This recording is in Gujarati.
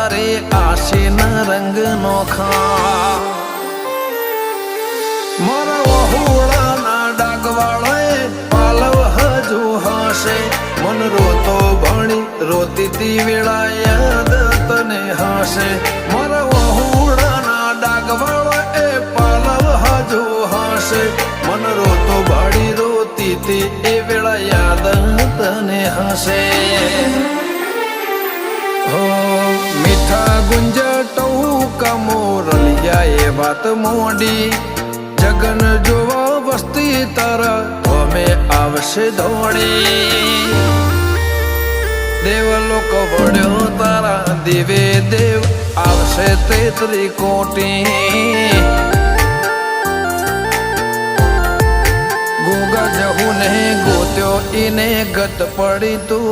તારે આશીના રંગ નોખા મારા વહુડાના ડાગવાળાએ પાલવ હજુ હશે મન રોતો ભણી રોતી તી વેળા યાદ તને હશે મારા વહુડાના ડાગવાળાએ પાલવ હજુ હશે મન રોતો ભણી રોતી તી એ વેળા યાદ તને હશે મીઠા ગુંજટવું કમોરલિયા એ વાત મોડી જગન જોવા વસ્તી તારા અમે આવશે દોડી દેવલોક વળ્યો તારા દિવે દેવ આવશે તેત્રી કોટી ગોગા જહુ ને ગોત્યો ઈને ગત પડી તું